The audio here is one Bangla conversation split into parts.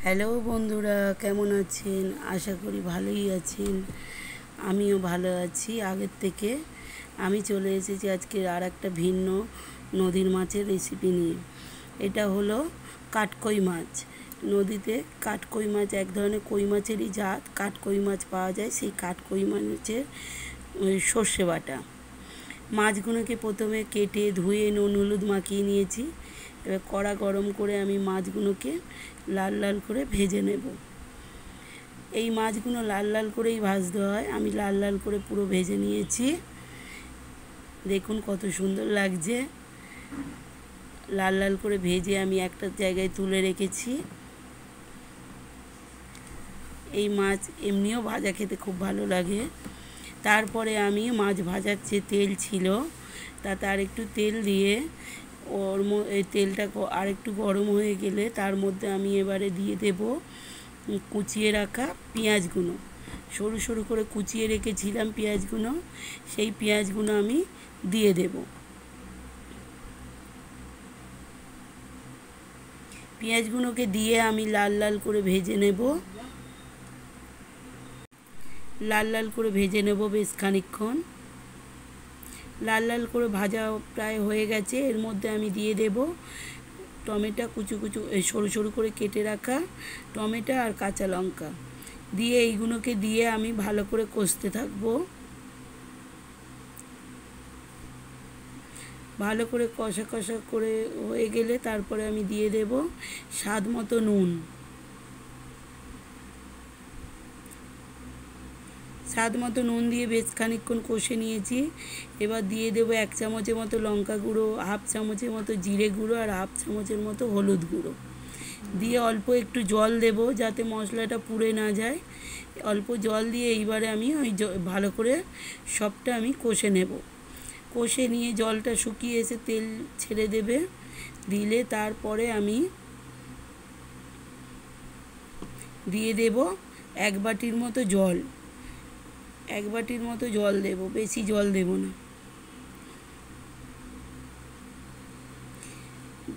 হ্যালো বন্ধুরা, কেমন আছেন? আশা করি ভালোই আছেন। আমিও ভালো আছি আগের থেকে। আমি চলে এসেছি আজকে আর একটা ভিন্ন নদীর মাছের রেসিপি নিয়ে। এটা হলো কাঠকই মাছ। নদীতে কাঠকই মাছ এক ধরনের কই মাছেরই জাত। কাঠকই মাছ পাওয়া যায়, সেই কাঠকই মাছের সর্ষে বাটা। মাছগুলোকে প্রথমে কেটে ধুয়ে নুন হলুদ মাখিয়ে নিয়েছি। এবার কড়া গরম করে আমি মাছগুলোকে লাল লাল করে ভেজে নেব। এই মাছগুলো লাল লাল করেই ভাজতে হয়। আমি লাল লাল করে পুরো ভেজে নিয়েছি। দেখুন কত সুন্দর লাগছে। লাল লাল করে ভেজে আমি একটা জায়গায় তুলে রেখেছি। এই মাছ এমনিও ভাজা খেতে খুব ভালো লাগে। তারপরে আমি মাছ ভাজার যে তেল ছিল তাতে আর একটু তেল দিয়ে এই তেলটা আর একটু গরম হয়ে গেলে তার মধ্যে আমি এবারে দিয়ে দেব কুচিয়ে রাখা পেঁয়াজগুলো। সরু সরু করে কুচিয়ে রেখেছিলাম পেঁয়াজগুলো, সেই পেঁয়াজগুলো আমি দিয়ে দেব। পেঁয়াজগুলোকে দিয়ে আমি লাল লাল করে ভেজে নেব। লাল লাল করে ভেজে নেব বেশ খানিকক্ষণ। লাল লাল করে ভাজা প্রায় হয়ে গেছে। এর মধ্যে আমি দিয়ে দেব টমেটো কুচু কুচু সরু সরু করে কেটে রাখা টমেটো আর কাঁচা লঙ্কা দিয়ে এইগুলোকে দিয়ে আমি ভালো করে কষতে থাকবো। ভালো করে কষা কষা করে হয়ে গেলে তারপরে আমি দিয়ে দেব স্বাদ মতো নুন। স্বাদ মতো নুন দিয়ে বেশ খানিকক্ষণ কষে নিয়েছি। এবার দিয়ে দেবো 1 চামচের মতো লঙ্কা গুঁড়ো, হাফ চামচের মতো জিরে গুঁড়ো আর হাফ চামচের মতো হলুদ গুঁড়ো দিয়ে অল্প একটু জল দেব যাতে মশলাটা পুড়ে না যায়। অল্প জল দিয়ে এইবারে আমি ভালো করে সবটা আমি কষে নেব। কষে নিয়ে জলটা শুকিয়ে এসে তেল ছেড়ে দেবে। দিলে তারপরে আমি দিয়ে দেব 1 বাটির মতো জল। 1 বাটির মতো জল দেব, বেশি জল দেব না।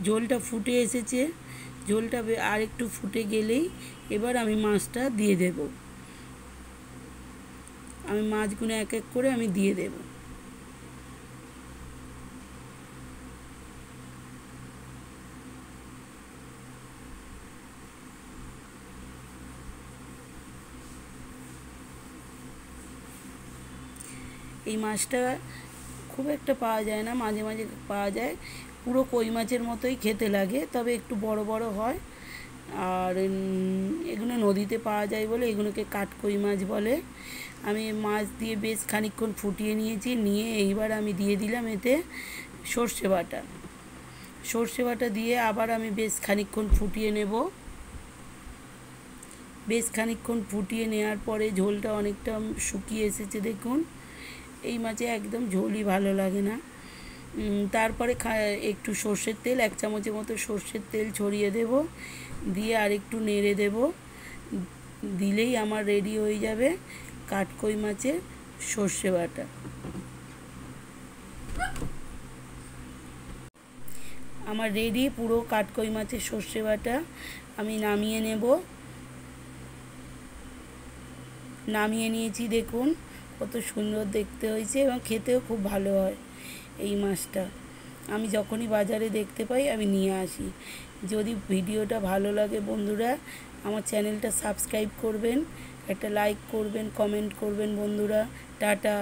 ঝোলটা ফুটে এসেছে। ঝোলটা আর একটু ফুটে গেলেই এবার আমি মাছটা দিয়ে দেব। আমি মাছগুলো এক এক করে আমি দিয়ে দেব। এই মাছটা খুব একটা পাওয়া যায় না, মাঝে মাঝে পাওয়া যায়। পুরো কই মাছের মতোই খেতে লাগে, তবে একটু বড় বড় হয়। আর এগুলো নদীতে পাওয়া যায় বলে এগুলোকে কাঠকই মাছ বলে। আমি মাছ দিয়ে বেশ খানিকক্ষণ ফুটিয়ে নিয়েছি। নিয়ে এইবার আমি দিয়ে দিলাম এতে সর্ষে বাটা। সর্ষে বাটা দিয়ে আবার আমি বেশ খানিকক্ষণ ফুটিয়ে নেব। বেশ খানিকক্ষণ ফুটিয়ে নেওয়ার পরে ঝোলটা অনেকটা শুকিয়ে এসেছে দেখুন। এই মাছে একদম ঝোলই ভালো লাগে না। তারপরে একটু সর্ষের তেল 1 চামচের মতো সর্ষের তেল ছড়িয়ে দেব। দিয়ে আর একটু নেড়ে দেব। দিলেই আমার রেডি হয়ে যাবে কাঠকই মাছের সর্ষে বাটা। আমার রেডি পুরো কাঠকই মাছের সর্ষে বাটা। আমি নামিয়ে নেব। নামিয়ে নিয়েছি দেখুন কত সুন্দর দেখতে হয়েছে এবং খেতেও খুব ভালো হয় এই মাছটা। আমি যখনই বাজারে দেখতে পাই আমি নিয়ে আসি। যদি ভিডিওটা ভালো লাগে বন্ধুরা আমার চ্যানেলটা সাবস্ক্রাইব করবেন, একটা লাইক করবেন, কমেন্ট করবেন বন্ধুরা। টাটা।